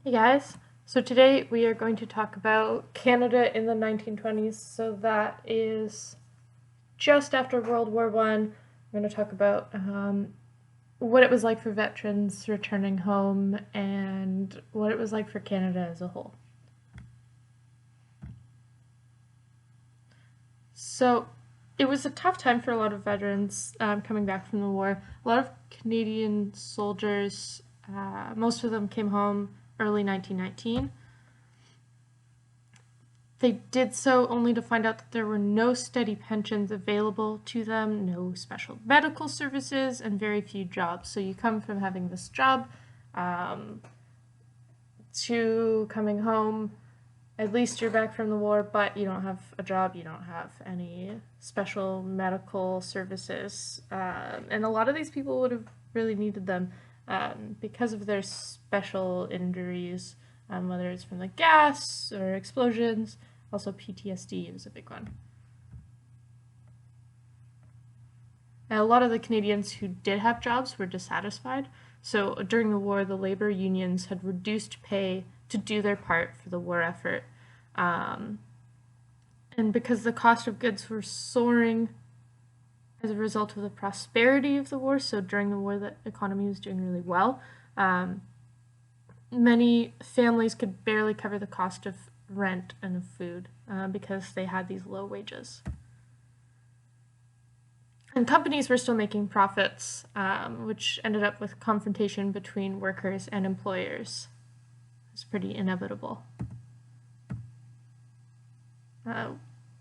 Hey guys, so today we are going to talk about Canada in the 1920s. So that is just after World War One. I'm going to talk about what it was like for veterans returning home and what it was like for Canada as a whole. So it was a tough time for a lot of veterans coming back from the war. A lot of Canadian soldiers, most of them came home early 1919. They did so only to find out that there were no steady pensions available to them, no special medical services, and very few jobs. So you come from having this job um, to coming home. At least you're back from the war, but you don't have a job, you don't have any special medical services. And a lot of these people would have really needed them because of their special injuries, whether it's from the gas or explosions. Also, PTSD is a big one. And a lot of the Canadians who did have jobs were dissatisfied. So during the war, the labor unions had reduced pay to do their part for the war effort. Um, and because the cost of goods were soaring as a result of the prosperity of the war, so during the war, the economy was doing really well. Many families could barely cover the cost of rent and of food because they had these low wages. And companies were still making profits, which ended up with confrontation between workers and employers. It's pretty inevitable.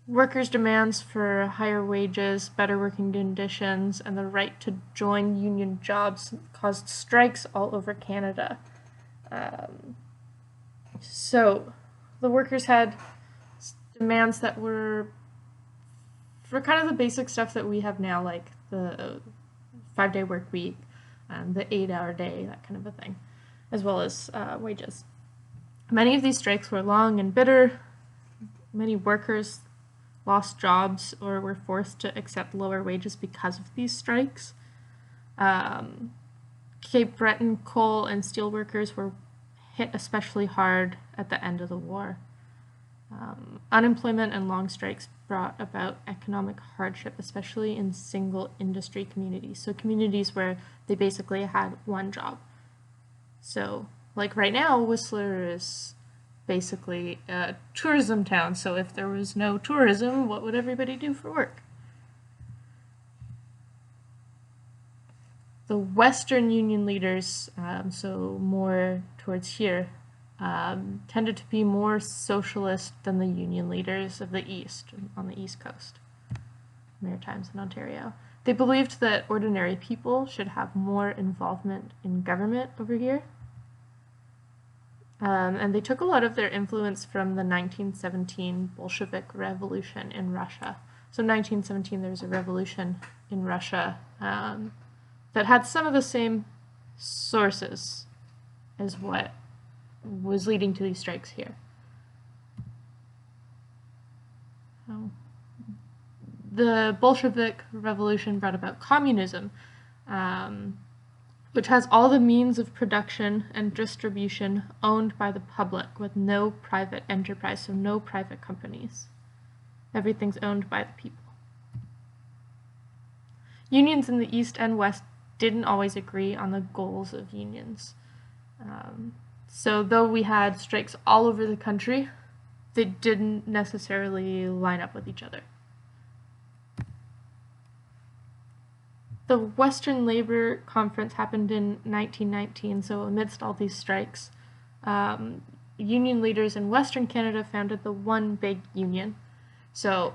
Workers' demands for higher wages, better working conditions, and the right to join union jobs caused strikes all over Canada. So the workers had demands that were for kind of the basic stuff that we have now, like the 5-day work week, the 8-hour day, that kind of a thing, as well as wages. Many of these strikes were long and bitter. Many workers lost jobs or were forced to accept lower wages because of these strikes. Cape Breton coal and steel workers were hit especially hard at the end of the war. Unemployment and long strikes brought about economic hardship, especially in single industry communities. So communities where they basically had one job. So like right now, Whistler is basically a tourism town. So if there was no tourism, what would everybody do for work? The Western Union leaders, so more towards here, tended to be more socialist than the Union leaders of the East, on the East Coast, Maritimes and Ontario. They believed that ordinary people should have more involvement in government over here. And they took a lot of their influence from the 1917 Bolshevik Revolution in Russia. So 1917, there was a revolution in Russia that had some of the same sources as what was leading to these strikes here. The Bolshevik Revolution brought about communism, which has all the means of production and distribution owned by the public with no private enterprise, so no private companies. Everything's owned by the people. Unions in the East and West didn't always agree on the goals of unions. So though we had strikes all over the country, they didn't necessarily line up with each other. The Western Labor Conference happened in 1919, so amidst all these strikes, union leaders in Western Canada founded the One Big Union. So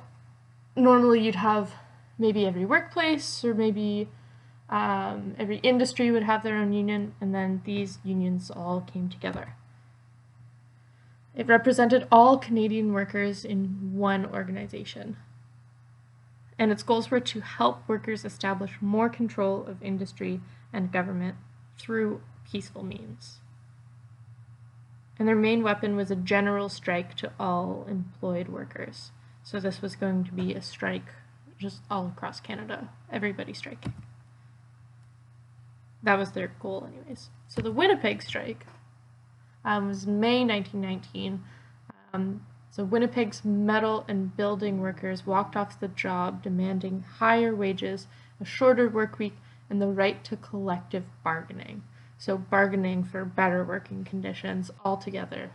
normally you'd have maybe every workplace or maybe every industry would have their own union, and then these unions all came together. It represented all Canadian workers in one organization. And its goals were to help workers establish more control of industry and government through peaceful means. And their main weapon was a general strike to all employed workers. So this was going to be a strike just all across Canada, everybody striking. That was their goal anyways. So the Winnipeg strike was May 1919. So Winnipeg's metal and building workers walked off the job demanding higher wages, a shorter work week, and the right to collective bargaining. So bargaining for better working conditions altogether.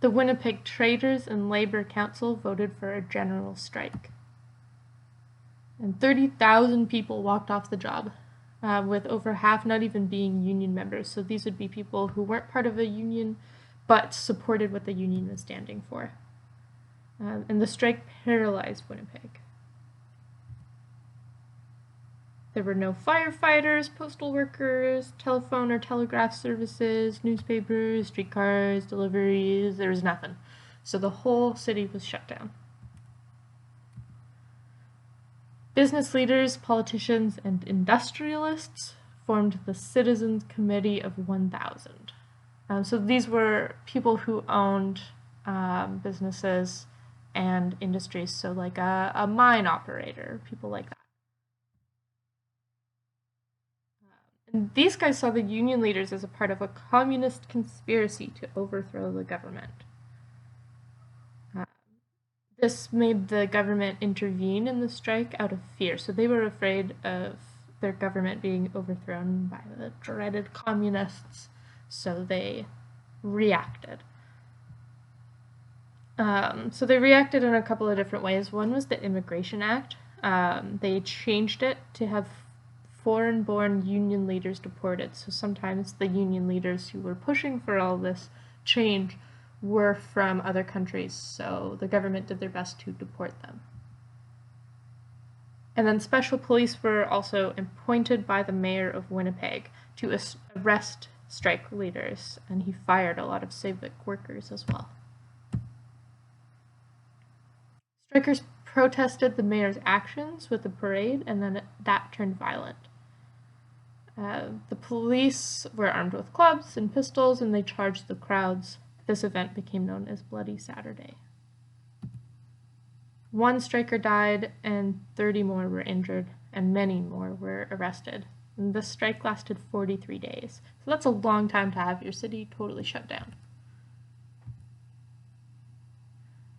The Winnipeg Traders and Labor Council voted for a general strike. And 30,000 people walked off the job, with over half not even being union members. So these would be people who weren't part of a union but supported what the union was standing for. And the strike paralyzed Winnipeg. There were no firefighters, postal workers, telephone or telegraph services, newspapers, streetcars, deliveries. There was nothing. So the whole city was shut down. Business leaders, politicians, and industrialists formed the Citizens Committee of 1,000. So these were people who owned businesses and industries, so like a mine operator, people like that. And these guys saw the union leaders as a part of a communist conspiracy to overthrow the government. This made the government intervene in the strike out of fear, so they were afraid of their government being overthrown by the dreaded communists, so they reacted. So they reacted in a couple of different ways. One was the Immigration Act. They changed it to have foreign-born union leaders deported. So sometimes the union leaders who were pushing for all this change were from other countries, so the government did their best to deport them. And then special police were also appointed by the mayor of Winnipeg to arrest strike leaders, and he fired a lot of civic workers as well. Strikers protested the mayor's actions with a parade, and then that turned violent. The police were armed with clubs and pistols, and they charged the crowds. This event became known as Bloody Saturday. One striker died, and 30 more were injured, and many more were arrested. And this strike lasted 43 days. So that's a long time to have your city totally shut down.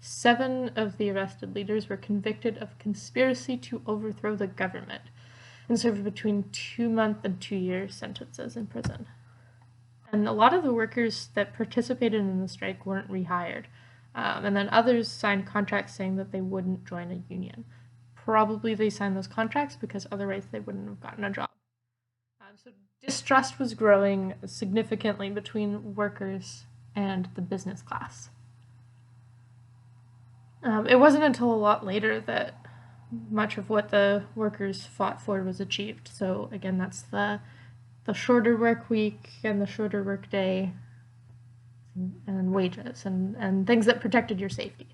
7 of the arrested leaders were convicted of conspiracy to overthrow the government and served between 2-month and 2-year sentences in prison. And a lot of the workers that participated in the strike weren't rehired. And then others signed contracts saying that they wouldn't join a union. Probably they signed those contracts because otherwise they wouldn't have gotten a job. So distrust was growing significantly between workers and the business class. It wasn't until a lot later that much of what the workers fought for was achieved. So again, that's the shorter work week and the shorter work day and wages and things that protected your safety.